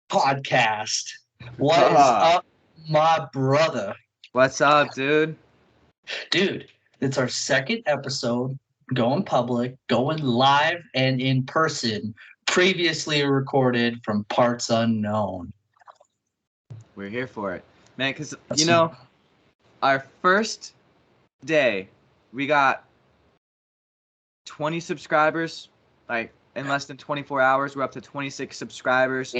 podcast. What is Ah, up, my brother? what's up, dude? Dude, it's our second episode going public, going live and in person, previously recorded from parts unknown. We're here for it, man. Cause That's our first day, we got 20 subscribers. Like in less than 24 hours, we're up to 26 subscribers.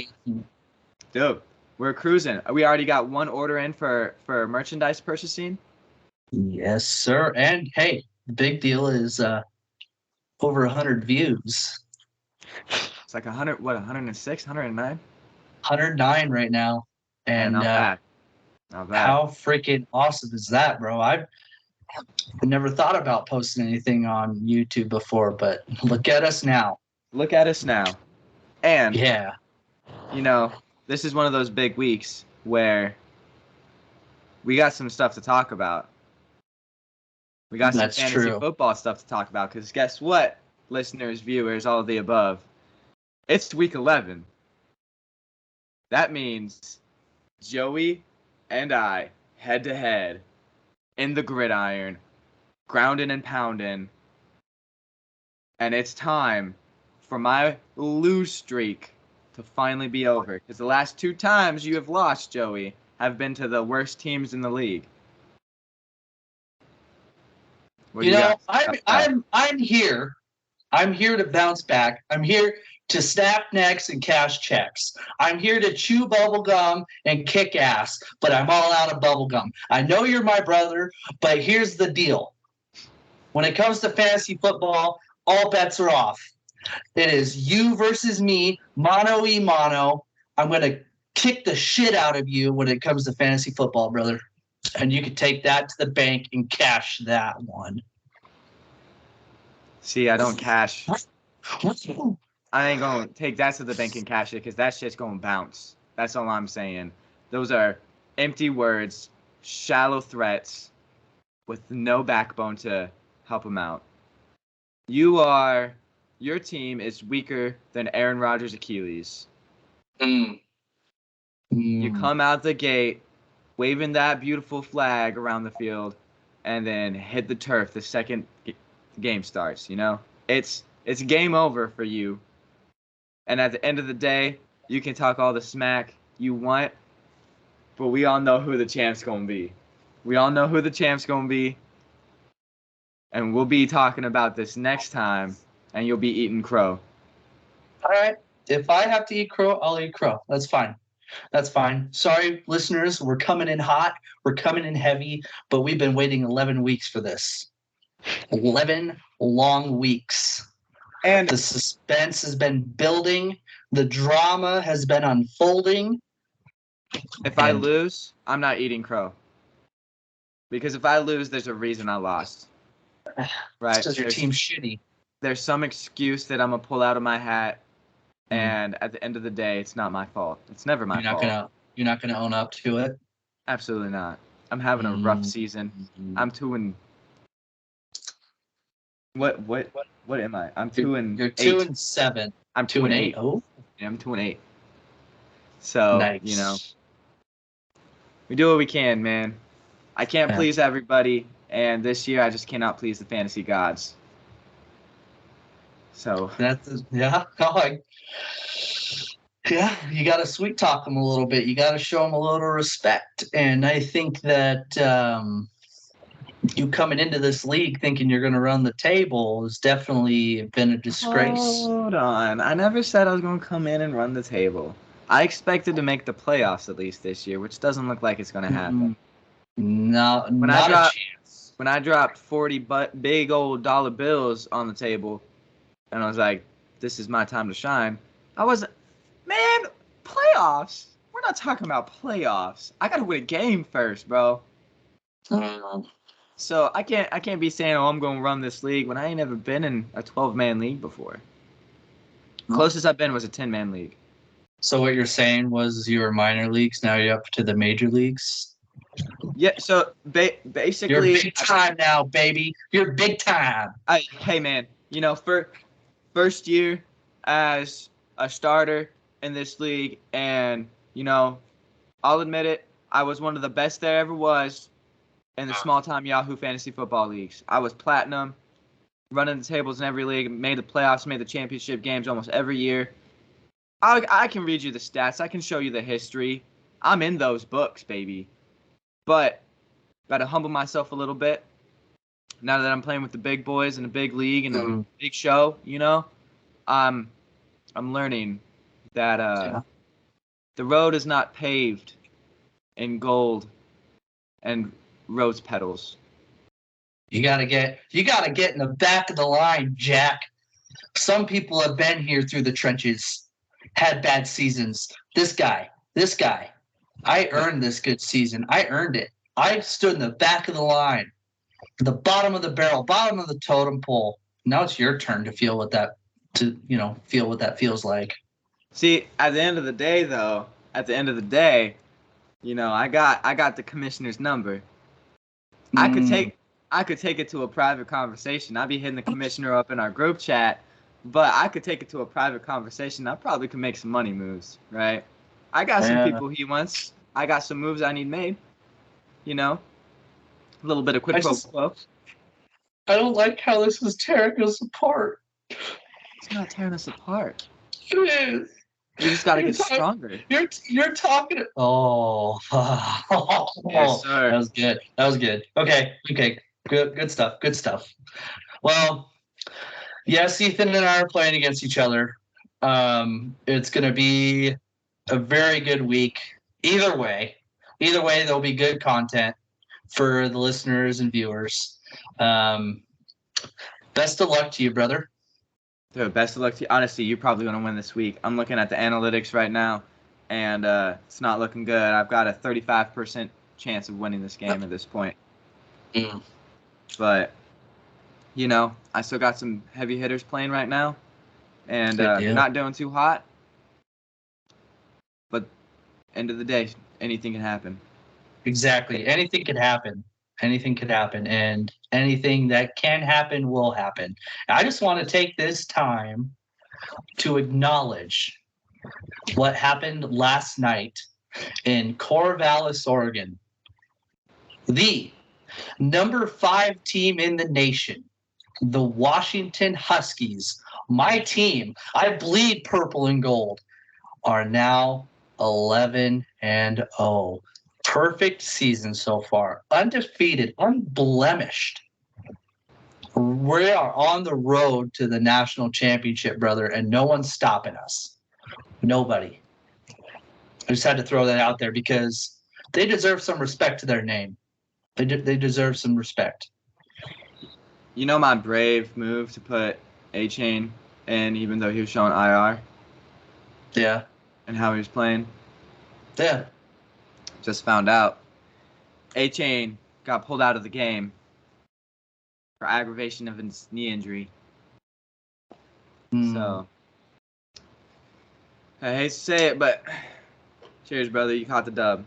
Dude, we're cruising. We already got one order in for merchandise purchasing. yes, sir. And hey, the big deal is over 100 views. It's like 100, what, 106, 109? 109 right now. Man, And not bad. Not bad. how freaking awesome is that, bro? I've never thought about posting anything on YouTube before, but look at us now. Look at us now. And, Yeah, you know, this is one of those big weeks where we got some stuff to talk about. We got some that's fantasy true. football stuff to talk about because guess what, listeners, viewers, all of the above? It's week 11. That means Joey and I head to head in the gridiron, grounding and pounding. And it's time for my lose streak to finally be over. Because the last two times you have lost, Joey, have been to the worst teams in the league. What do You you know, got I'm about that? I'm I'm here. I'm here to bounce back. I'm here to snap necks and cash checks. I'm here to chew bubble gum and kick ass, but I'm all out of bubble gum. I know you're my brother, but here's the deal. When it comes to fantasy football, all bets are off. It is you versus me, mano y mano. I'm going to kick the shit out of you when it comes to fantasy football, brother. And you can take that to the bank and cash that one. See, I don't cash. I ain't gonna take that to the bank and cash it because that shit's gonna bounce. That's all I'm saying. Those are empty words, shallow threats with no backbone to help them out. Your team is weaker than Aaron Rodgers' Achilles. Mm. You Mm. come out the gate waving that beautiful flag around the field and then hit the turf the second the game starts, It's game over for you. And at the end of the day, you can talk all the smack you want, but we all know who the champ's going to be. We all know who the champ's going to be. And we'll be talking about this next time, and you'll be eating crow. All right. If I have to eat crow, I'll eat crow. That's fine. That's fine. Sorry, listeners. We're coming in hot. We're coming in heavy, but we've been waiting 11 weeks for this. 11 long weeks. And The suspense has been building. The drama has been unfolding. if I lose, I'm not eating crow. Because if I lose, there's a reason I lost. Right? Because your team's shitty. There's some excuse that I'm going to pull out of my hat. And at the end of the day, it's not my fault. It's never my fault. You're not gonna own up to it. Absolutely not. I'm having a rough season. I'm 2 and what am I? I'm 2 and You're 8. 2-7. I'm 2 and 8. Oh, Yeah, I'm 2 and 8. So nice. we do what we can, man. I can't please everybody, and this year I just cannot please the fantasy gods. So That's yeah. Yeah, you got to sweet talk them a little bit. You got to show them a little respect. And I think that you coming into this league thinking you're going to run the table has definitely been a disgrace. hold on. I never said I was going to come in and run the table. I expected to make the playoffs at least this year, which doesn't look like it's going to happen. No, not a chance. When I dropped 40 big old dollar bills on the table, and I was like, this is my time to shine, I wasn't. Man, playoffs? We're not talking about playoffs. I gotta win a game first, bro. So I can't be saying, oh, I'm gonna run this league when I ain't ever been in a 12-man league before. Closest I've been was a 10-man league. So what you're saying was you were minor leagues, now you're up to the major leagues? Yeah, so basically... You're big time now, baby. You're big time. Hey, man, for first year as a starter, in this league, and I'll admit it, I was one of the best there ever was in the small-time Yahoo Fantasy Football leagues. I was platinum, running the tables in every league, made the playoffs, made the championship games almost every year. I can read you the stats. I can show you the history. I'm in those books, baby. But got to humble myself a little bit. Now that I'm playing with the big boys in a big league and a big show, I'm learning that the road is not paved in gold and rose petals. You gotta get in the back of the line, Jack. Some people have been here through the trenches, had bad seasons. This guy, I earned this good season. I earned it. I stood in the back of the line, the bottom of the barrel, bottom of the totem pole. Now it's your turn to feel what that feels like. See, at the end of the day, though, I got the commissioner's number. I could take it to a private conversation. I'd be hitting the commissioner up in our group chat, but I could take it to a private conversation. I probably could make some money moves, right? I got some people he wants. I got some moves I need made. A little bit of quid pro quo. I don't like how this is tearing us apart. It's not tearing us apart. It is. You just gotta get stronger. You're talking. Oh. Yes, sir. That was good. Okay. Good stuff. Well, yes, Ethan and I are playing against each other. It's gonna be a very good week. Either way, there'll be good content for the listeners and viewers. Best of luck to you, brother. Dude, best of luck to you. Honestly, you're probably going to win this week. I'm looking at the analytics right now, and it's not looking good. I've got a 35% chance of winning this game at this point. But, I still got some heavy hitters playing right now, and not doing too hot. But end of the day, anything can happen. Exactly. Anything could happen. And anything that can happen will happen. I just want to take this time to acknowledge what happened last night in Corvallis, Oregon. The number 5 team in the nation, the Washington Huskies, my team, I bleed purple and gold, are now 11-0. Perfect season so far. Undefeated, unblemished. We are on the road to the national championship, brother, and no one's stopping us. Nobody. I just had to throw that out there because they deserve some respect to their name. They deserve some respect. My brave move to put A-Chain in, even though he was showing IR? Yeah. And how he was playing? Yeah. Just found out A-Chain got pulled out of the game for aggravation of his knee injury. So, I hate to say it, but cheers, brother. You caught the dub.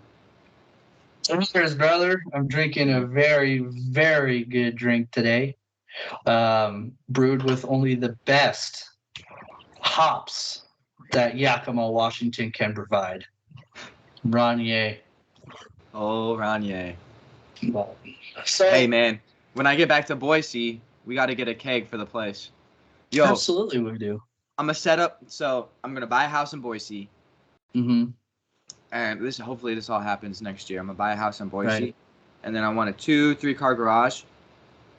Cheers, brother. I'm drinking a very, very good drink today. Brewed with only the best hops that Yakima, Washington can provide. Ranier. Oh, Ranier. So, hey, man, when I get back to Boise, we got to get a keg for the place. Yo, absolutely we do. I'm going to set up, so I'm going to buy a house in Boise. Mm-hmm. And hopefully this all happens next year. I'm going to buy a house in Boise. Right. And then I want a 2-3 car garage.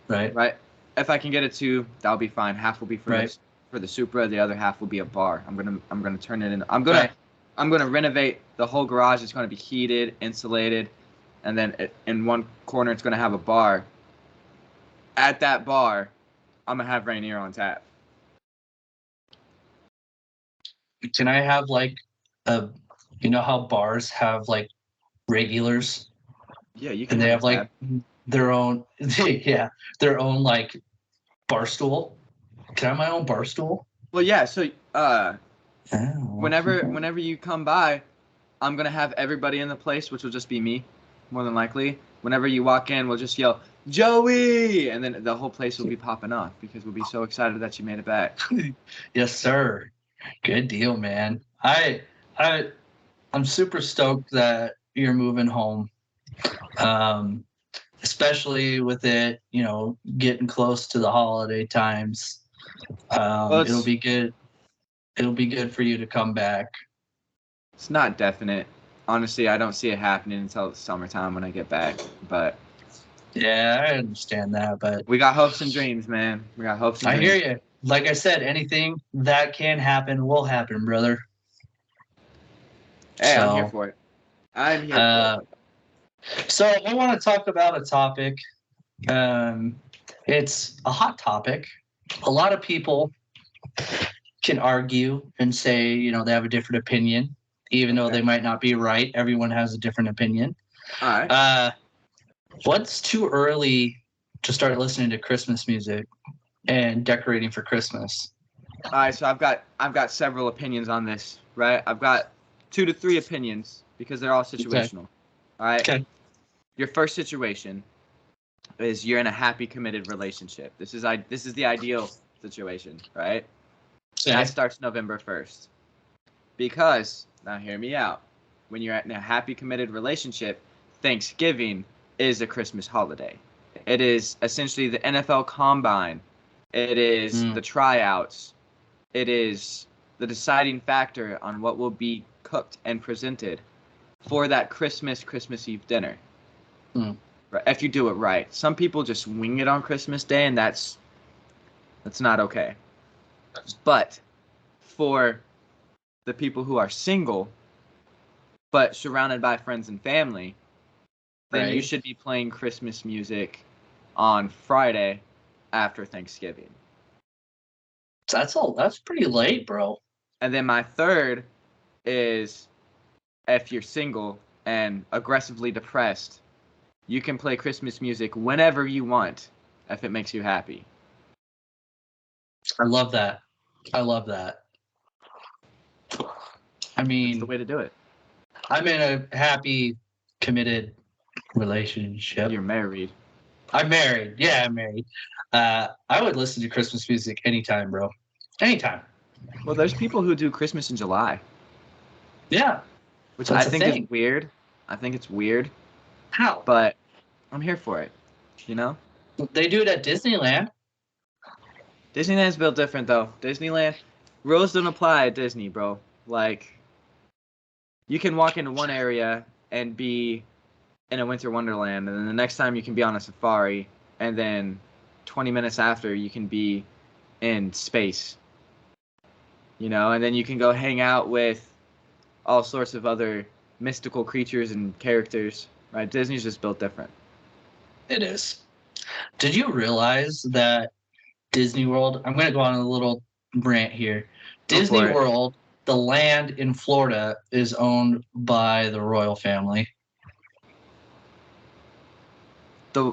Right. If I can get a 2, that'll be fine. Half will be for the Supra. The other half will be a bar. I'm gonna turn it in. I'm gonna renovate the whole garage. It's gonna be heated, insulated, and then in one corner it's gonna have a bar. At that bar, I'm gonna have Rainier on tap. Can I have how bars have regulars? Yeah, you can. And they have their own bar stool. Can I have my own bar stool? Well, yeah. So whenever you come by, I'm gonna have everybody in the place, which will just be me, more than likely. Whenever you walk in, we'll just yell Joey, and then the whole place will be popping off because we'll be so excited that you made it back. Yes, sir. Good deal, man. I I I'm super stoked that you're moving home. Um, especially with it, getting close to the holiday times. Well, It'll be good. It'll be good for you to come back. it's not definite. Honestly, I don't see it happening until the summertime when I get back. But Yeah, I understand that, but we got hopes and dreams, man. We got hopes and I hear dreams. you. Like I said, anything that can happen will happen, brother. Hey, I'm here So, for it. I'm here for uh, it. so I want to talk about a topic. Um, it's a hot topic. A lot of people can argue and say, they have a different opinion, even though Okay. they might not be right. Everyone has a different opinion. All right. What's too early to start listening to Christmas music and decorating for Christmas? All right. So I've got several opinions on this. Right. I've got 2 to 3 opinions because they're all Okay. situational. All right. Okay. Your first situation is you're in a happy committed relationship. This is the ideal situation, right? That starts November 1st. Because, now hear me out, when you're in a happy committed relationship, Thanksgiving is a Christmas holiday. It is essentially the NFL Combine. It is the tryouts. It is the deciding factor on what will be cooked and presented for that Christmas Eve dinner. Mm. Right, if you do it right. Some people just wing it on Christmas Day, and that's not okay. But for the people who are single but surrounded by friends and family, then you Right. should be playing Christmas music on Friday after Thanksgiving. That's pretty late, bro. And then my third is, if you're single and aggressively depressed, you can play Christmas music whenever you want if it makes you happy. I love that. I love that. I That's the mean, way to do it. I'm in a happy, committed relationship. You're married. I'm married. Yeah, I'm married. I would listen to Christmas music anytime, bro. Anytime. Well, there's people who do Christmas in July, Yeah, which I that's a think is thing. weird. I think it's weird, How? but I'm here for it. You know? They do it at Disneyland. Disneyland's built different though. Disneyland rules don't apply at Disney, bro. Like, you can walk into one area and be in a winter wonderland, and then the next time you can be on a safari, and then 20 minutes after you can be in space. You know, and then you can go hang out with all sorts of other mystical creatures and characters. Right? Disney's just built different. It is. Did you realize that Disney World? I'm going to go on a little rant here. Go Disney for it. World, the land in Florida, is owned by the royal family. The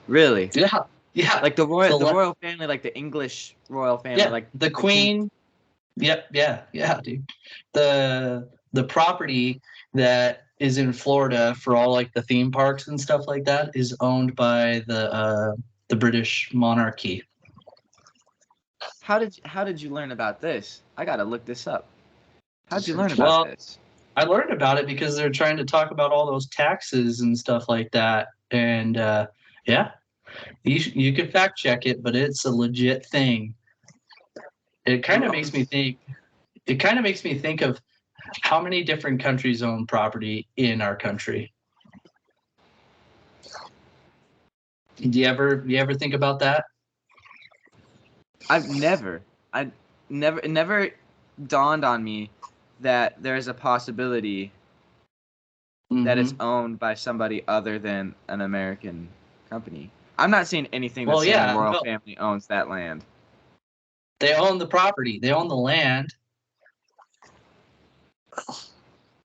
Really? Yeah, yeah. Like the The royal family, like the English royal family, yeah, like the the king. Queen. Yep, yeah, dude. The property that is in Florida for all like the theme parks and stuff like that is owned by the British monarchy. How did you learn about this? I gotta look this up. How'd you learn about Well, this? I learned about it because they're trying to talk about all those taxes and stuff like that. And yeah, you can fact check it, but it's a legit thing. It kind of makes me think. It kind of makes me think of how many different countries own property in our country. Do you ever think about that? I've never, it never dawned on me that there's a possibility that it's Mm-hmm. owned by somebody other than an American company. I'm not seeing anything that's Well, saying the yeah, royal no, family owns that land. they own the property. They own the land.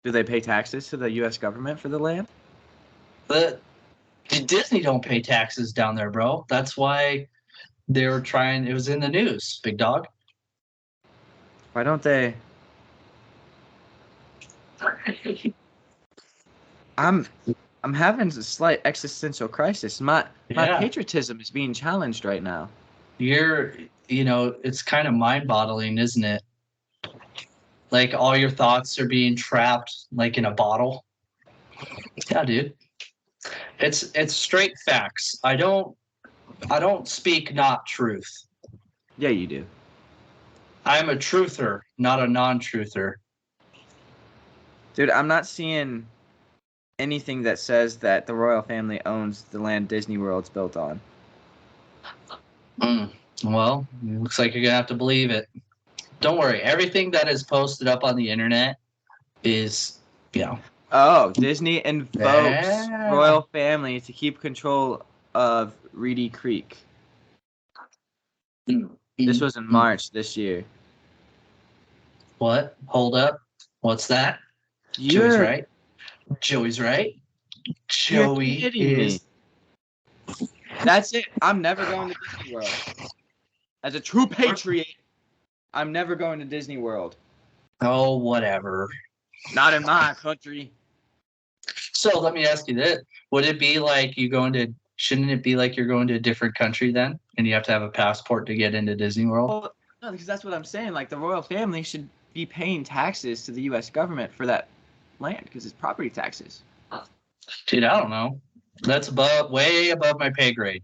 Do they pay taxes to the U.S. government for the land? But Disney don't pay taxes down there, bro. That's why they were trying. It was in the news, big dog. Why don't they? I'm having a slight existential crisis. My Yeah, patriotism is being challenged right now. it's kind of mind-boggling, isn't it? Like all your thoughts are being trapped like in a bottle. Yeah, dude. It's straight facts. I don't speak not truth. Yeah, you do. I'm a truther, not a non-truther. Dude, I'm not seeing anything that says that the royal family owns the land Disney World's built on. Well, looks like you're gonna have to believe it. Don't worry. Everything that is posted up on the internet is, Oh, Disney invokes Yeah. royal family to keep control of Reedy Creek. This was in March this year. What? Hold up. What's that? Joey's You're right. Joey's right. You're Joey kidding me. is. That's it. I'm never going to Disney World. As a true patriot, I'm never going to Disney World. Oh, whatever. Not in my country. So let me ask you this: would it be like you going to? Shouldn't it be like you're going to a different country then, and you have to have a passport to get into Disney World? Well, no, because that's what I'm saying. Like the royal family should be paying taxes to the U.S. government for that land because it's property taxes. Dude, I don't know. That's way above my pay grade.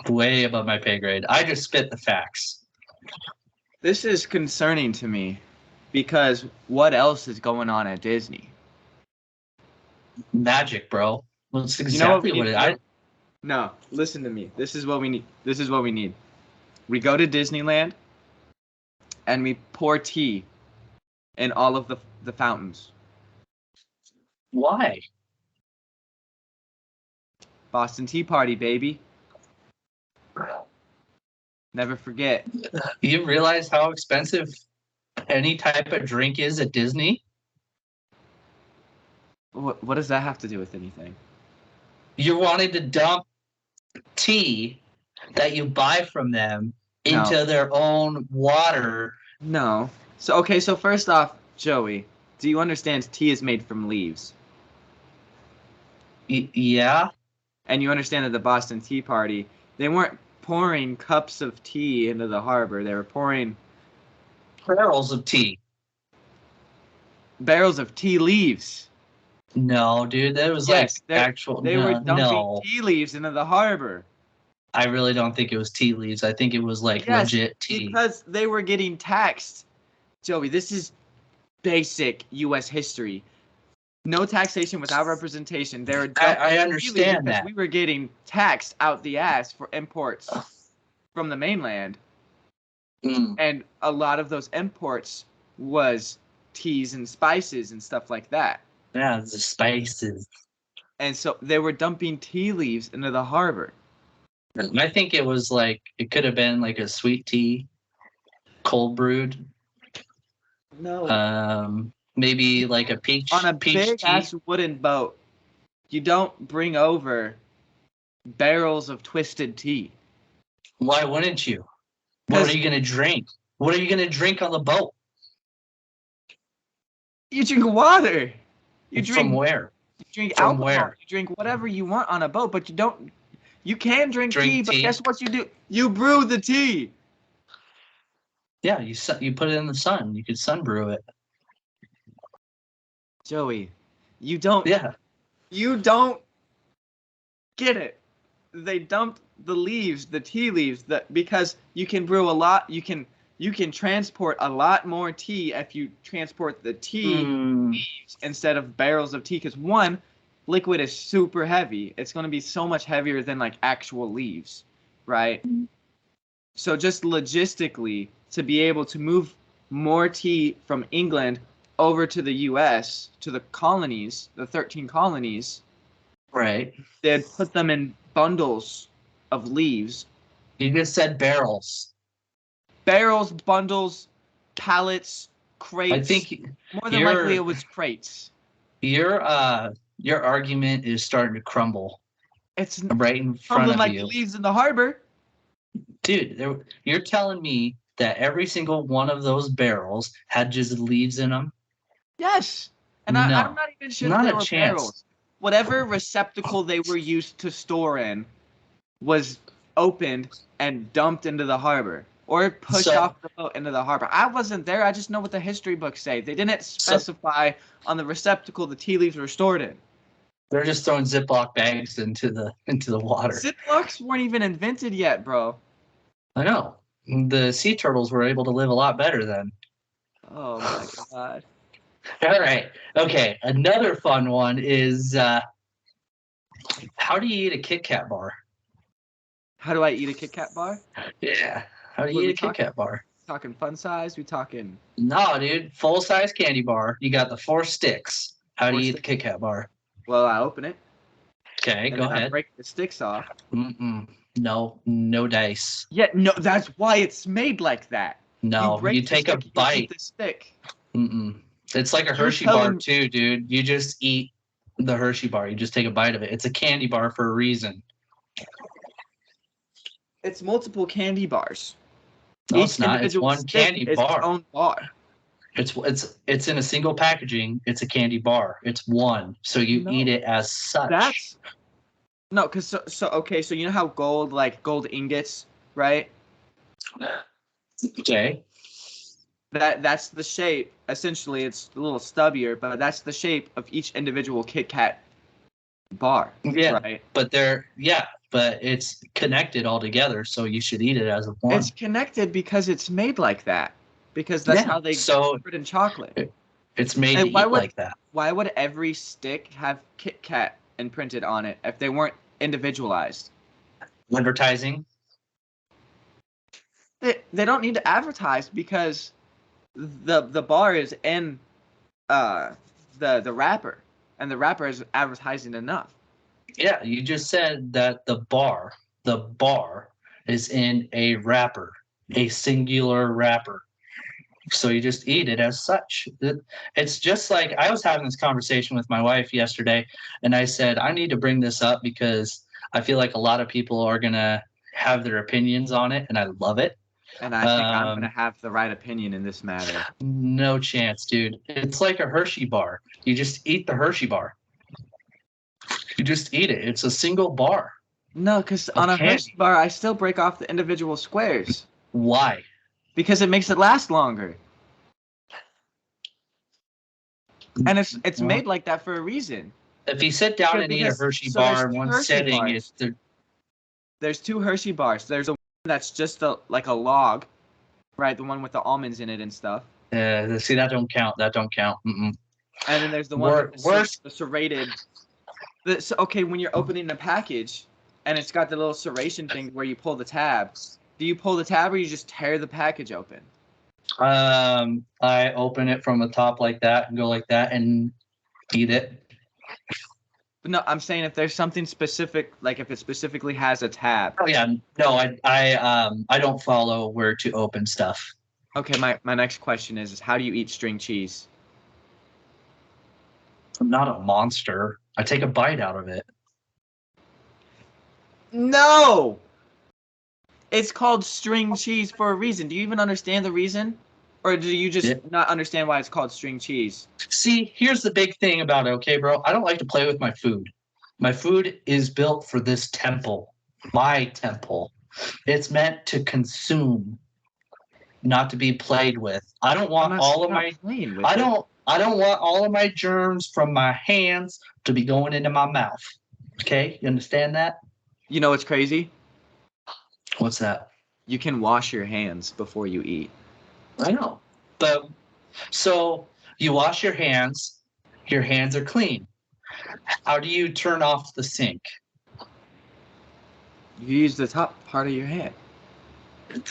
Way above my pay grade. I just spit the facts. This is concerning to me because what else is going on at Disney? Magic, bro. Well, that's exactly You know what we what need it to is. do? No, listen to me. This is what we need. This is what we need. We go to Disneyland and we pour tea in all of the fountains. Why? Boston Tea Party, baby. Never forget. You realize how expensive any type of drink is at Disney? What does that have to do with anything? You're wanting to dump tea that you buy from them into No. their own water. No. So first off, Joey, do you understand tea is made from leaves? Yeah. And you understand that the Boston Tea Party, they weren't pouring cups of tea into the harbor. They were pouring Barrels of tea. barrels of tea leaves. No, dude, that was Yes, like actual. they were dumping No, tea leaves into the harbor. I really don't think it was tea leaves. I think it was like Yes, legit tea. because they were getting taxed. Joey, this is basic U.S. history. No taxation without representation. They were I understand because that. we were getting taxed out the ass for imports from the mainland. And a lot of those imports was teas and spices and stuff like that. Yeah, the spices. And so they were dumping tea leaves into the harbor. I think it was like it could have been like a sweet tea, cold brewed. No. Maybe like a peach On a peach big tea. ass wooden boat, you don't bring over barrels of twisted tea. Why wouldn't you? What are you gonna drink? What are you gonna drink on the boat? You drink water. You drink From where? You drink From alcohol. where? You drink whatever you want on a boat, but you don't. You can drink tea, but tea? guess what you do? You brew the tea. Yeah, you put it in the sun. You could sun brew it. Joey, you don't. Yeah. You don't get it. They dumped the leaves, the tea leaves, because you can brew a lot. You can transport a lot more tea if you transport the tea leaves instead of barrels of tea. Because one, liquid is super heavy. It's going to be so much heavier than like actual leaves, right? So just logistically, to be able to move more tea from England over to the U.S., to the colonies, the 13 colonies, Right. they'd put them in bundles of leaves. You just said barrels. Barrels, bundles, pallets, crates. I think more than likely it was crates. Your argument is starting to crumble. It's right in front of like you. leaves in the harbor. Dude, you're telling me that every single one of those barrels had just leaves in them? Yes. And No, I'm not even sure not that they a were chance. barrels. Whatever receptacle they were used to store in was opened and dumped into the harbor. or push So- off the boat into the harbor. I wasn't there. I just know what the history books say. They didn't specify on the receptacle the tea leaves were stored in. They're just throwing Ziploc bags into the water. Ziplocs weren't even invented yet, bro. I know. The sea turtles were able to live a lot better then. Oh my god. All right. Okay. Another fun one is how do you eat a Kit Kat bar? How do I eat a Kit Kat bar? Yeah. How do you What eat we a Kit Kat bar? Talking fun size? We talking No, dude. Full size candy bar. You got the 4 sticks. How do Four you eat the sticks? Kit Kat bar? well, I open it Okay, and go then I ahead. break the sticks off. No, no dice. Yeah, no, that's why it's made like that. No, you break you the take a stick, you bite. eat the stick. It's like a You're Hershey bar telling- too, dude. You just eat the Hershey bar. You just take a bite of it. It's a candy bar for a reason. It's multiple candy bars. No, Each it's not. It's individual one stick candy is its bar. own bar. It's in a single packaging. It's a candy bar. It's one. So you No. eat it as such. That's no, cause so you know how gold ingots, right? Okay. That's the shape. Essentially, it's a little stubbier, but that's the shape of each individual Kit Kat bar. Yeah. Right. But but it's connected all together, so you should eat it as a one. It's connected because it's made like that. Because that's how they so put in chocolate. it's made And to why eat would- like that. Why would every stick have Kit Kat imprinted on it if they weren't individualized? Advertising. They don't need to advertise because the bar is in the wrapper, and the wrapper is advertising enough. Yeah, you just said that the bar is in a wrapper, a singular wrapper. So you just eat it as such. It's just like I was having this conversation with my wife yesterday, and I said, I need to bring this up because I feel like a lot of people are going to have their opinions on it, and I love it. And I think I'm gonna have the right opinion in this matter. No chance, dude. It's like a Hershey bar. You just eat the Hershey bar. You just eat it. It's a single bar. No, because on a Hershey bar, I still break off the individual squares. Why? Because it makes it last longer. And it's made like that for a reason. If you sit down and eat a Hershey bar in one setting, there's 2 Hershey bars. There's a one that's just like a log, right? The one with the almonds in it and stuff. See, that don't count. That don't count. And then there's the one with the serrated. Okay, when you're opening a package and it's got the little serration thing where you pull the tab. Do you pull the tab or you just tear the package open? I open it from the top like that and go like that and eat it. But no, I'm saying if there's something specific, like if it specifically has a tab. Oh yeah, no, I don't follow where to open stuff. Okay, my next question is how do you eat string cheese? I'm not a monster. I take a bite out of it. No! It's called string cheese for a reason. Do you even understand the reason? Or do you just not understand why it's called string cheese? See, here's the big thing about it, okay, bro? I don't like to play with my food. My food is built for this temple. My temple. It's meant to consume, not to be played with. I don't want all of my I don't want all of my germs from my hands to be going into my mouth. Okay? You understand that? You know what's crazy? What's that? You can wash your hands before you eat. I know. But so you wash your hands are clean. How do you turn off the sink? You use the top part of your hand.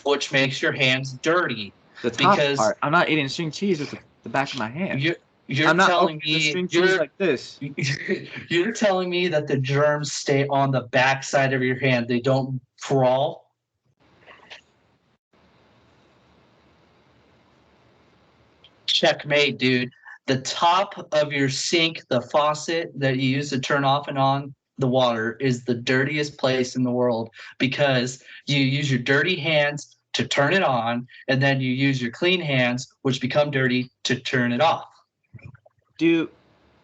Which makes your hands dirty. The top part. I'm not eating string cheese with the back of my hand. You're I'm not telling opening the me string cheese like this. You're telling me that the germs stay on the back side of your hand. They don't crawl? Checkmate, dude. The top of your sink, the faucet that you use to turn off and on the water, is the dirtiest place in the world because you use your dirty hands to turn it on, and then you use your clean hands, which become dirty, to turn it off. Do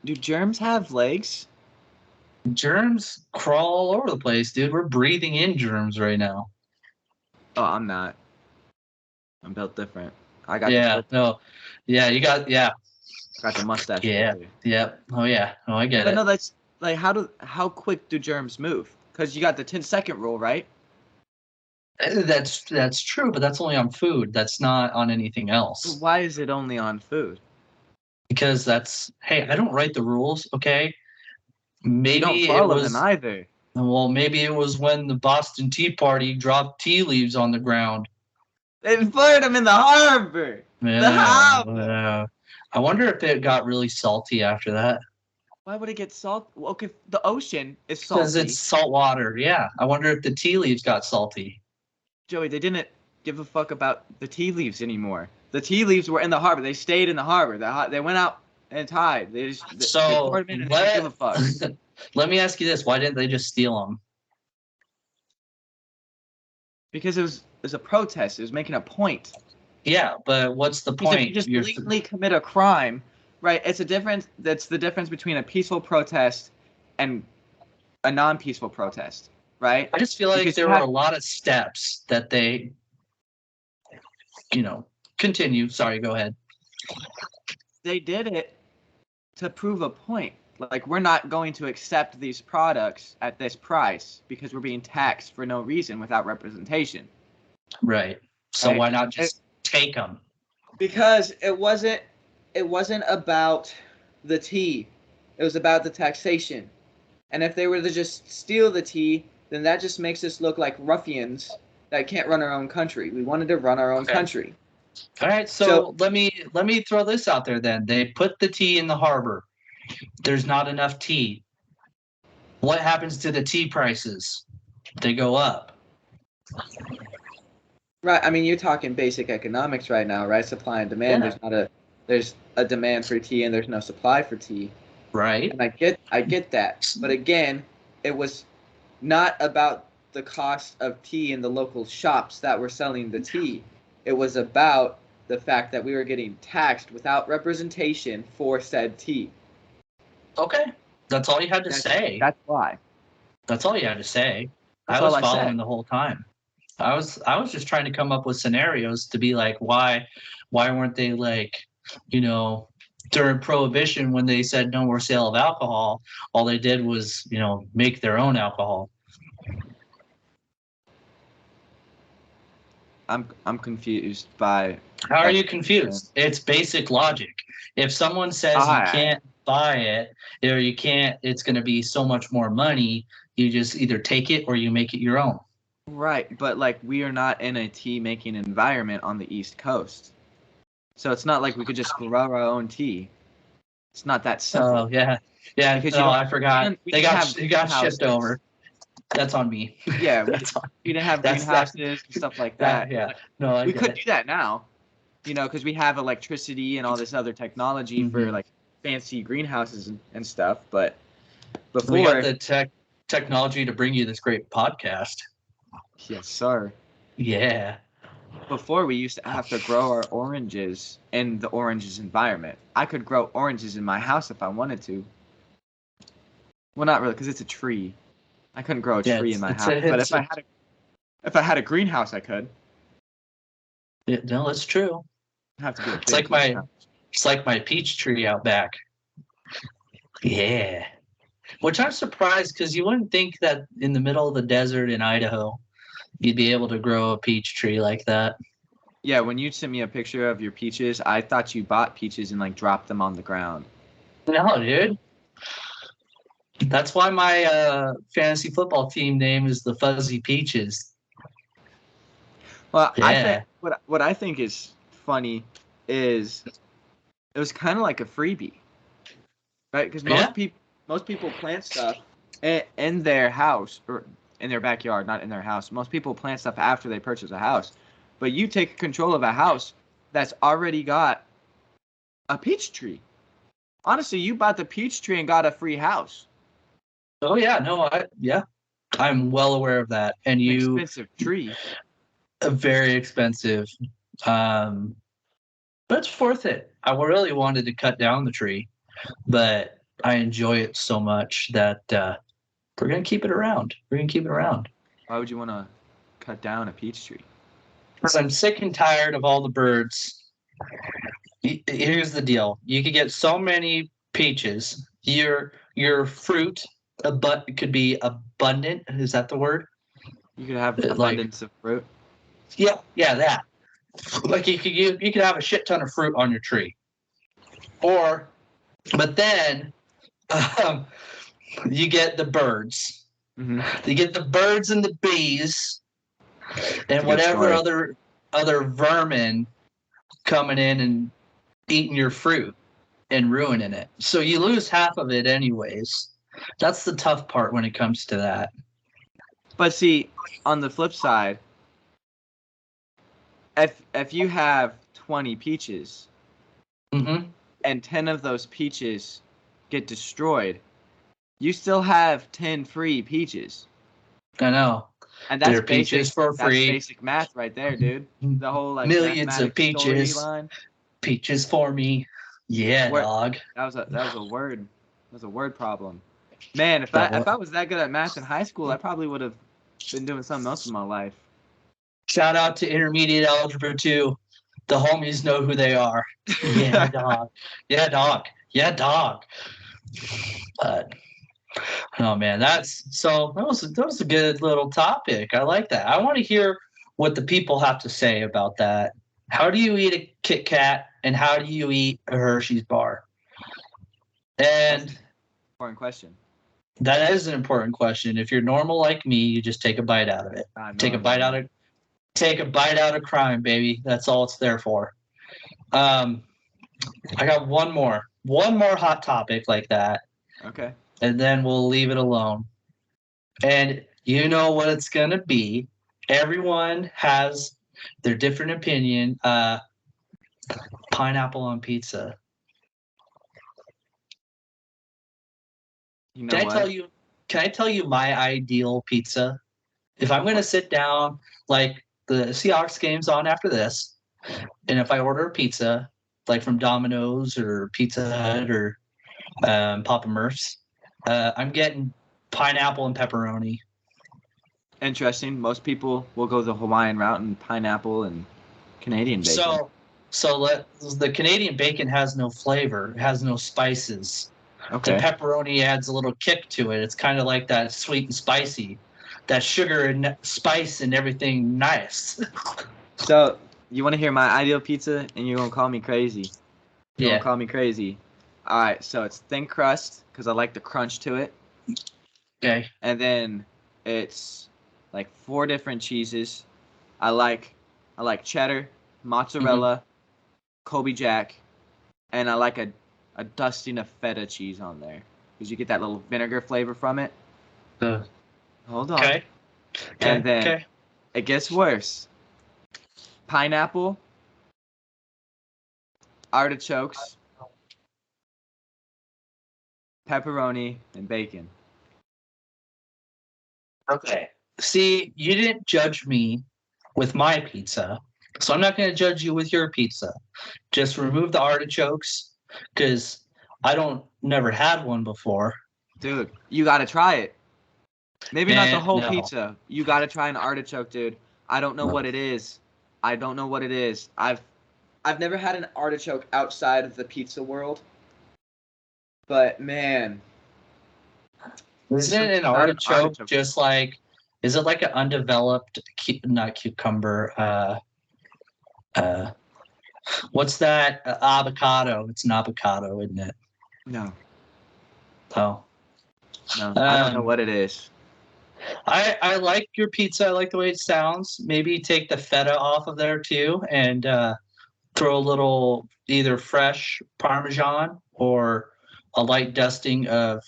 germs have legs? Germs crawl all over the place, dude. We're breathing in germs right now. Oh, I'm not. I'm built different. I got Yeah, no, yeah, got the mustache yeah, filter. yep. Oh yeah, oh I get But no, it. that's like how quick do germs move? Because you got the 10-second rule, right? That's true, but that's only on food. That's not on anything But else. why is it only on food? Because hey, I don't write the rules, okay? You don't Maybe it follow them was either. well, maybe it was when the Boston Tea Party dropped tea leaves on the ground. They fired them in the harbor. The Yeah, harbor. I wonder if it got really salty after that. Why would it get salt? Well, okay, the ocean is Because it's salty. salt water. Yeah, I wonder if the tea leaves got salty. Joey, they didn't give a fuck about the tea leaves anymore. The tea leaves were in the harbor. They stayed in the harbor. They went out and tied. They So poured them in and they didn't give a fuck. let me ask you this: why didn't they just steal them? Because it was a protest. It was making a point. Yeah, but what's the Because if you point? just blatantly commit a crime, right? It's a difference. That's the difference between a peaceful protest and a non-peaceful protest, right? I just feel like Because there were a lot of steps that they, continue. Sorry, go ahead. they did it to prove a point. Like, we're not going to accept these products at this price because we're being taxed for no reason without representation. Right. So Right? why not just take them? Because it wasn't about the tea. It was about the taxation. And if they were to just steal the tea, then that just makes us look like ruffians that can't run our own country. We wanted to run our own country. All right, so let me throw this out there then. They put the tea in the harbor. There's not enough tea. What happens to the tea prices? They go up. Right. I mean, you're talking basic economics right now, right? Supply and demand. Yeah. There's a demand for tea and there's no supply for tea. Right. And I get that. But again, it was not about the cost of tea in the local shops that were selling the tea. It was about the fact that we were getting taxed without representation for said tea. Okay. That's all you had to That's, say. that's why. That's all you had to say. That's I all was I following said. the whole time. I was just trying to come up with scenarios to be like, why weren't they like, you know, during prohibition when they said no more sale of alcohol, all they did was, make their own alcohol. I'm confused by How are you everything. confused? It's basic logic. If someone says you I can't buy it or you can't, it's going to be so much more money, you just either take it or you make it your own. Right, but like we are not in a tea making environment on the East Coast. So it's not like we could just grow our own tea. It's not that Oh simple. yeah, yeah. Because you No, don't I forgot. we They didn't got have it got shipped greenhouses. over. That's on me. Yeah, That's on. we didn't have That's that. greenhouses and stuff like That that. yeah. Like, No, I we get could it. do that now, because we have electricity and all this other technology for Mhm. like fancy greenhouses and stuff. But We got before, the technology to bring you this great podcast. yes, sir. Yeah. Before we used to have to grow our oranges in the oranges environment. I could grow oranges in my house if I wanted to. Well, not really, because it's a tree. I couldn't grow a Yeah. tree in my house. But if I had a greenhouse, I could. No, that's true. It'd have to be a It's big like my greenhouse. it's like my peach tree out back. Yeah. Which I'm surprised because you wouldn't think that in the middle of the desert in Idaho, you'd be able to grow a peach tree like that. Yeah, when you sent me a picture of your peaches, I thought you bought peaches and like dropped them on the ground. No, dude. That's why my fantasy football team name is the Fuzzy Peaches. Well, I think Yeah. what I think is funny is it was kind of like a freebie, right? Because Yeah. most people plant stuff in their house or in their backyard, not in their house. Most people plant stuff after they purchase a house, but you take control of a house that's already got a peach tree. Honestly, you bought the peach tree and got a free house. Oh yeah. No. I'm well aware of that. And An you, expensive tree. very expensive. Um, but it's worth it. I really wanted to cut down the tree, but I enjoy it so much that we're gonna keep it around. We're gonna keep it around. Why would you want to cut down a peach tree? Because I'm sick and tired of all the birds. Here's the deal: you could get so many peaches. Your fruit, but it could be abundant. Is that the word? You could have Like, abundance of fruit. yeah, that. Like you could have a shit ton of fruit on your tree, but then um, you get the birds. Mm-hmm. You get the birds and the bees and whatever story. other vermin coming in and eating your fruit and ruining it. So you lose half of it anyways. That's the tough part when it comes to that. But see, on the flip side, if you have 20 peaches Mm-hmm. and 10 of those peaches get destroyed, you still have 10 free peaches. I know. And that's They're basic. peaches for That's free. basic math right there, dude. The whole like Millions of mathematics peaches. storyline. Peaches for me. Yeah, dog. That was a word. That was a word problem. Man, if I was that good at math in high school, I probably would have been doing something else in my life. Shout out to Intermediate Algebra 2. The homies know who they are. Yeah, dog. Yeah, dog. Yeah, dog. But oh man, that was a good little topic. I like that. I want to hear what the people have to say about that. How do you eat a Kit Kat and how do you eat a Hershey's bar? That's And an important question. that is an important question. If you're normal like me, you just take a bite out of it. Take a bite out of crime, baby. That's all it's there for. I got one more hot topic like that, Okay. and then we'll leave it alone. And you know what it's gonna be. Everyone has their different opinion. Pineapple on pizza. You know Can I tell what? you? Can I tell you my ideal pizza? If I'm gonna sit down, like the Seahawks game's on after this, and if I order a pizza, like from Domino's or Pizza Hut or Papa Murph's, I'm getting pineapple and pepperoni. Interesting. Most people will go the Hawaiian route and pineapple and Canadian bacon. The Canadian bacon has no flavor, it has no spices. The Okay. pepperoni adds a little kick to it. It's kind of like that sweet and spicy, that sugar and spice and everything nice. So you want to hear my ideal pizza, and you're gonna call me crazy. You're Yeah. gonna call me crazy. All right. So it's thin crust because I like the crunch to it, Okay. and then it's like 4 different cheeses. I like cheddar, mozzarella, Kobe Jack, and I like a dusting of feta cheese on there because you get that little vinegar flavor from it. Hold on. Okay. And then it gets worse. Pineapple, artichokes, pepperoni, and bacon. Okay. See, you didn't judge me with my pizza, so I'm not going to judge you with your pizza. Just remove the artichokes because I don't never had one before. Dude, you gotta try it. Maybe not the Man, whole no. pizza. You gotta try an artichoke, dude. I don't know what it is. I don't know what it is. I've never had an artichoke outside of the pizza world. But man, Isn't something an about an artichoke just like? Is it like an undeveloped, not cucumber? What's that? Avocado. It's an avocado, isn't it? No, Oh. I don't know what it is. I like your pizza. I like the way it sounds. Maybe take the feta off of there too, and throw a little either fresh Parmesan or a light dusting of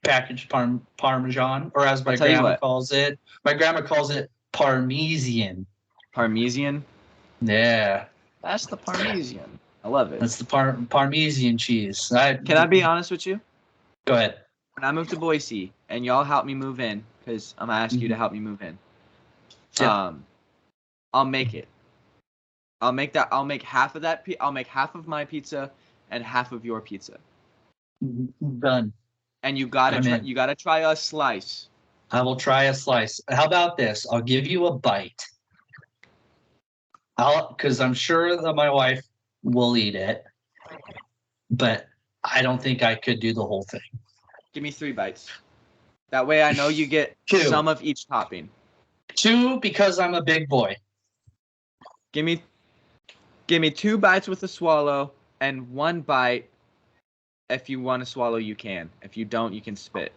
packaged Parmesan, or as I'll my tell you grandma what. calls it. My grandma calls it Parmesan. Parmesan. Yeah, That's the Parmesan. I love it. that's the Parmesan cheese. Can I be honest with you? Go ahead. When I moved to Boise and y'all helped me move in, because I'm gonna ask you to help me move in. Yeah. I'll make it. I'll make that. I'll make half of that. I'll make half of my pizza and half of your pizza. Done. And you gotta I'm try. in. You gotta try a slice. I will try a slice. How about this? I'll give you a bite. Because I'm sure that my wife will eat it, but I don't think I could do the whole thing. Give me 3 bites. That way I know you get Two. some of each topping. 2 because I'm a big boy. Give me 2 bites with a swallow and 1 bite. If you want to swallow, you can. If you don't, you can spit.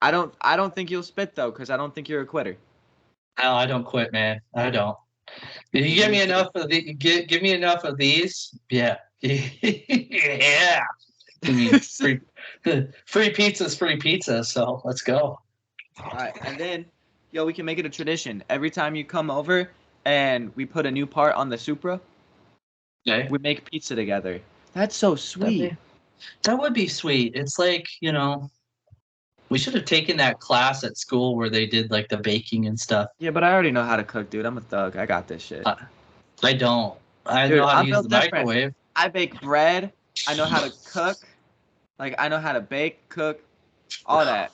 I don't think you'll spit though, because I don't think you're a quitter. No, I don't quit, man. I don't. If you give me enough of give me enough of these, yeah. Yeah. I mean, free pizza's free pizza, so let's go. All right, and then, we can make it a tradition. Every time you come over and we put a new part on the Supra, Okay. we make pizza together. That's so sweet. That would be sweet. It's like, we should have taken that class at school where they did like the baking and stuff. Yeah, but I already know how to cook, dude. I'm a thug. I got this shit. I don't. I Dude, know how to I'm use no the different. microwave. I bake bread. I know how to cook. Like, I know how to bake, cook, all that.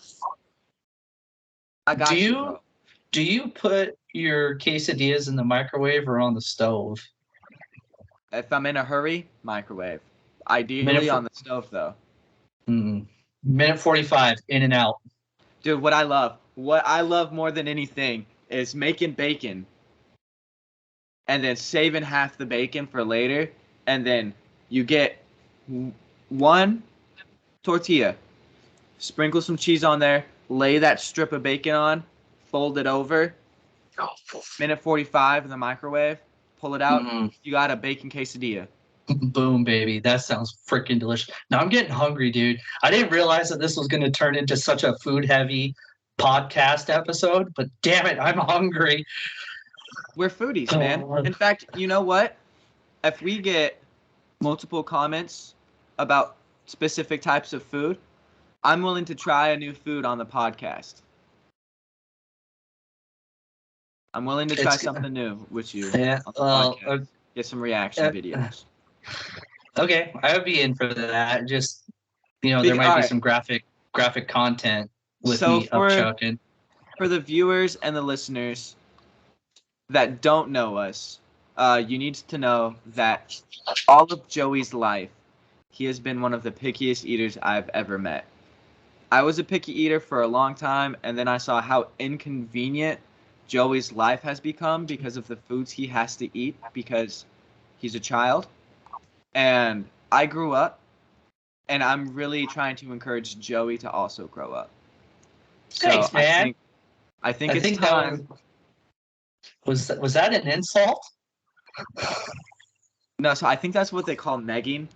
I got you, bro. Do you put your quesadillas in the microwave or on the stove? If I'm in a hurry, microwave. Ideally on the stove, though. Minute 45, in and out. Dude, what I love more than anything is making bacon and then saving half the bacon for later, and then you get 1 tortilla, sprinkle some cheese on there, lay that strip of bacon on, fold it over, minute 45 in the microwave, pull it out, you got a bacon quesadilla. Boom, baby. That sounds freaking delicious. Now I'm getting hungry, dude. I didn't realize that this was going to turn into such a food-heavy podcast episode, but damn it, I'm hungry. We're foodies, man. In fact, you know what? If we get multiple comments about specific types of food, I'm willing to try a new food on the podcast. I'm willing to try something new with you on the podcast. Get some reaction videos. Okay, I would be in for that. Just, there might be some graphic content with me upchucking. For the viewers and the listeners that don't know us, you need to know that all of Joey's life, he has been one of the pickiest eaters I've ever met. I was a picky eater for a long time, and then I saw how inconvenient Joey's life has become because of the foods he has to eat because he's a child. And I grew up, and I'm really trying to encourage Joey to also grow up. Thanks, man. I think it's time. Was that an insult? No, so I think that's what they call negging.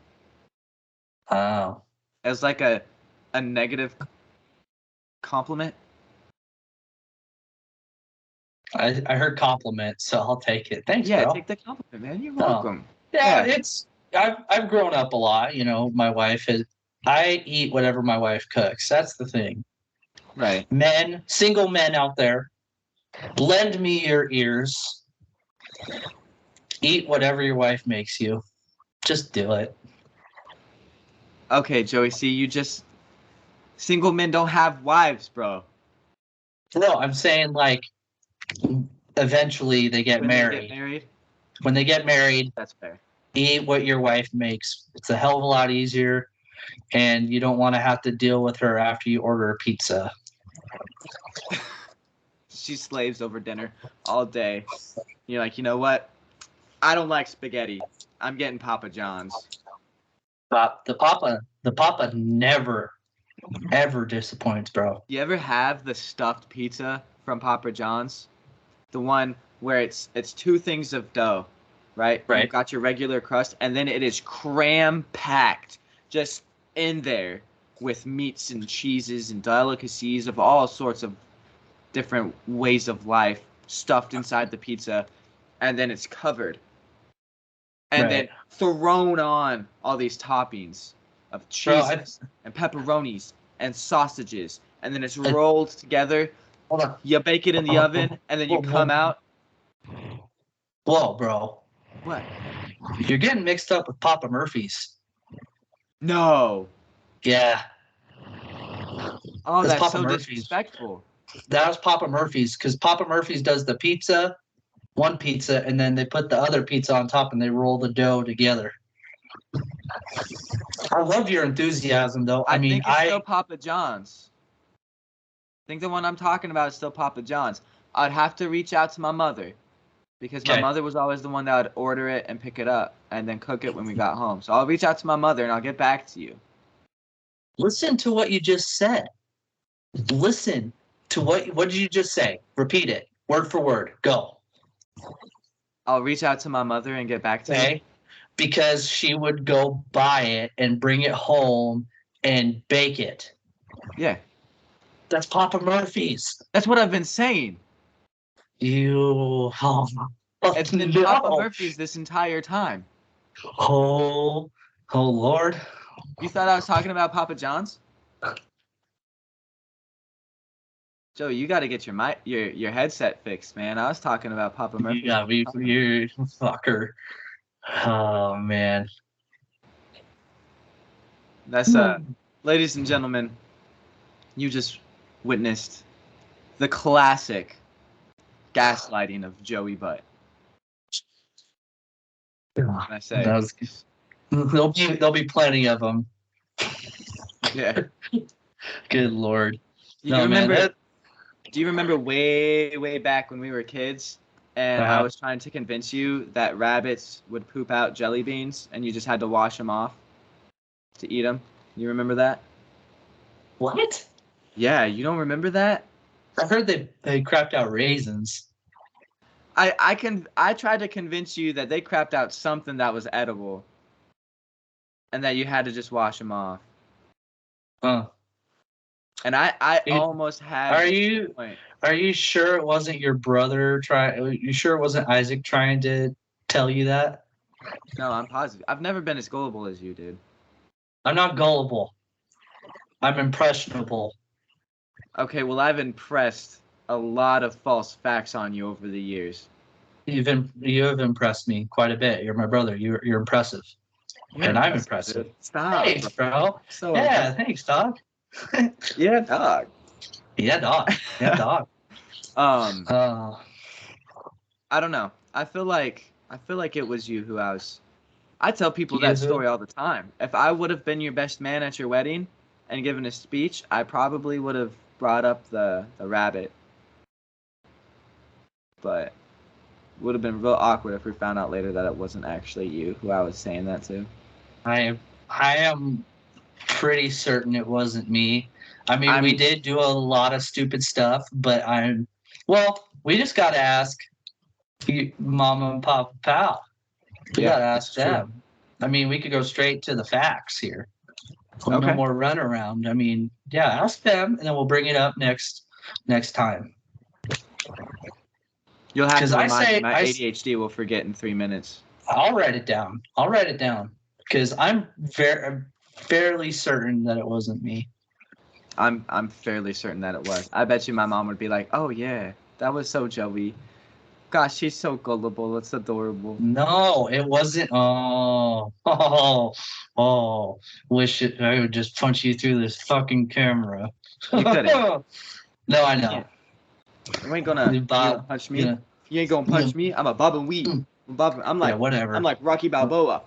Oh. As like a negative compliment. I heard compliment, so I'll take it. Thanks, bro. Yeah, take the compliment, man. You're welcome. Yeah, I've grown up a lot. My wife I eat whatever my wife cooks. That's the thing. Right. Single men out there, lend me your ears. Eat whatever your wife makes you. Just do it. Okay, Joey, see, single men don't have wives, bro. No, I'm saying like eventually they get married. When they get married, that's fair. Eat what your wife makes. It's a hell of a lot easier, and you don't want to have to deal with her after you order a pizza. She slaves over dinner all day. You're like, you know what? I don't like spaghetti. I'm getting Papa John's. The Papa never, ever disappoints, bro. You ever have the stuffed pizza from Papa John's? The one where it's 2 things of dough, right? Right. You've got your regular crust, and then it is cram-packed just in there with meats and cheeses and delicacies of all sorts of different ways of life stuffed inside the pizza, and then it's covered. And then thrown on all these toppings of cheeses and pepperonis and sausages, and then it's rolled together. Hold on. You bake it in the oven, and then you come out. Whoa, bro. What? You're getting mixed up with Papa Murphy's. No. Yeah. Oh, that's Papa so Murphy's. Disrespectful. That was Papa Murphy's, because Papa Murphy's does the pizza one pizza, and then they put the other pizza on top and they roll the dough together. I love your enthusiasm, though. I think it's still Papa John's. I think the one I'm talking about is still Papa John's. I'd have to reach out to my mother because my mother was always the one that would order it and pick it up and then cook it when we got home. So I'll reach out to my mother and I'll get back to you. Listen to what you just said. Listen to what did you just say? Repeat it, word for word. Go. I'll reach out to my mother and get back to you. Because she would go buy it and bring it home and bake it. Yeah. That's Papa Murphy's. That's what I've been saying. It's been Papa Murphy's this entire time. Oh Lord. You thought I was talking about Papa John's? Joe, you got to get your headset fixed, man. I was talking about Papa Murphy's. You got me, you fucker. Oh man. That's ladies and gentlemen, you just witnessed the classic gaslighting of Joey Butt. What can I say? There'll be plenty of them. Yeah. Good Lord. Do you remember way back when we were kids and I was trying to convince you that rabbits would poop out jelly beans and you just had to wash them off to eat them? You remember that? What? Yeah, you don't remember that? I heard they crapped out raisins. I tried to convince you that they crapped out something that was edible and that you had to just wash them off. Huh. And I almost had. Are you sure it wasn't your brother you sure it wasn't Isaac trying to tell you that? No, I'm positive. I've never been as gullible as you, dude. I'm not gullible. I'm impressionable. Okay, well, I've impressed a lot of false facts on you over the years. You have impressed me quite a bit. You're my brother. You're impressive. And I'm impressive. Dude. Stop. Thanks, bro. So yeah, thanks, dog. Yeah, dog. Yeah, dog. Yeah, dog. I don't know. I feel like it was you who I tell people that story all the time. If I would have been your best man at your wedding and given a speech, I probably would have brought up the rabbit. But it would have been real awkward if we found out later that it wasn't actually you who I was saying that to. I am pretty certain it wasn't me. I mean, we did do a lot of stupid stuff, but we just got to ask Mama and Papa Pal. We got to ask them. True. I mean, we could go straight to the facts here. Okay. No more runaround. I mean, yeah, ask them, and then we'll bring it up next time. You'll have to remind me. My ADHD will forget in 3 minutes. I'll write it down. Because I'm fairly certain that it wasn't me. I'm fairly certain that it was. I bet you my mom would be like, "Oh yeah, that was so Joey. Gosh, she's so gullible. It's adorable." No, it wasn't. Oh. Wish I would just punch you through this fucking camera. You couldn't. No, I know. You ain't gonna punch me. Yeah. You ain't gonna punch me. I'm a bob and weave. I'm like whatever. I'm like Rocky Balboa.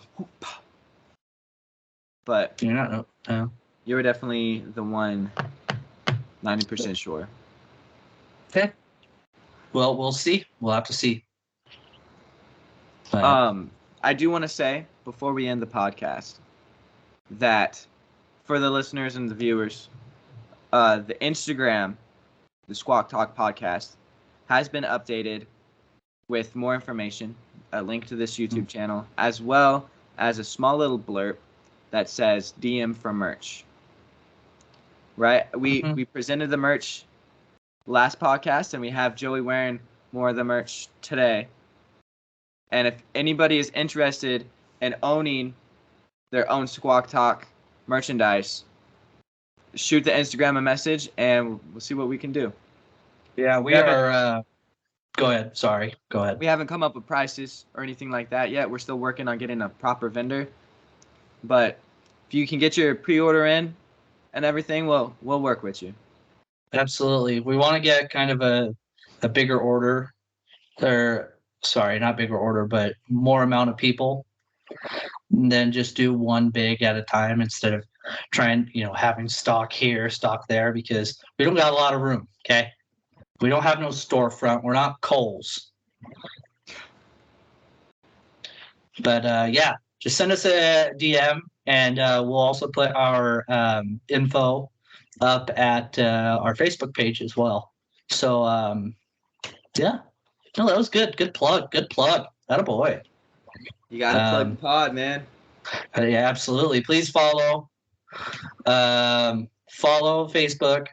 But you're not. No. You were definitely the one. 90% sure. Okay. Well, we'll see. We'll have to see. I do want to say before we end the podcast that for the listeners and the viewers, the Instagram, the Squawk Talk podcast, has been updated with more information, a link to this YouTube channel, as well as a small little blurb that says DM for merch. Right? We presented the merch last podcast, and we have Joey wearing more of the merch today. And if anybody is interested in owning their own Squawk Talk merchandise, shoot the Instagram a message, and we'll see what we can do. Yeah, we are... Go ahead. Sorry. Go ahead. We haven't come up with prices or anything like that yet. We're still working on getting a proper vendor. But if you can get your pre-order in and everything, we'll work with you. Absolutely. We want to get kind of a bigger order. sorry, not bigger order, but more amount of people. And then just do one big at a time instead of trying, having stock here, stock there, because we don't got a lot of room. Okay. We don't have no storefront. We're not Kohl's. But yeah, just send us a DM, and we'll also put our info up at our Facebook page as well. So yeah, no, that was good. Good plug. Good plug. Attaboy. You gotta plug the pod, man. Yeah, absolutely. Please follow. Follow Facebook.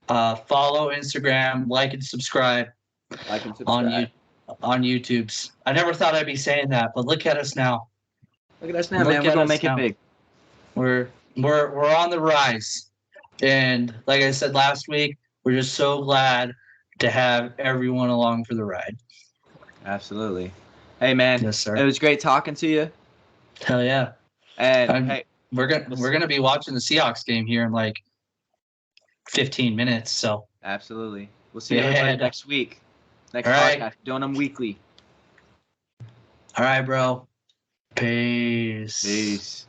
Follow Instagram. Like and subscribe. Like and subscribe. On YouTube's. I never thought I'd be saying that, but look at us now. Look at us now, man. We're gonna make it big. We're on the rise, and like I said last week, we're just so glad to have everyone along for the ride. Absolutely. Hey, man. Yes, sir. It was great talking to you. Hell yeah. And hey, we're gonna be watching the Seahawks game here in like 15 minutes. So absolutely. We'll see everybody next week. Next podcast. Doing them weekly. All right, bro. Peace. Peace.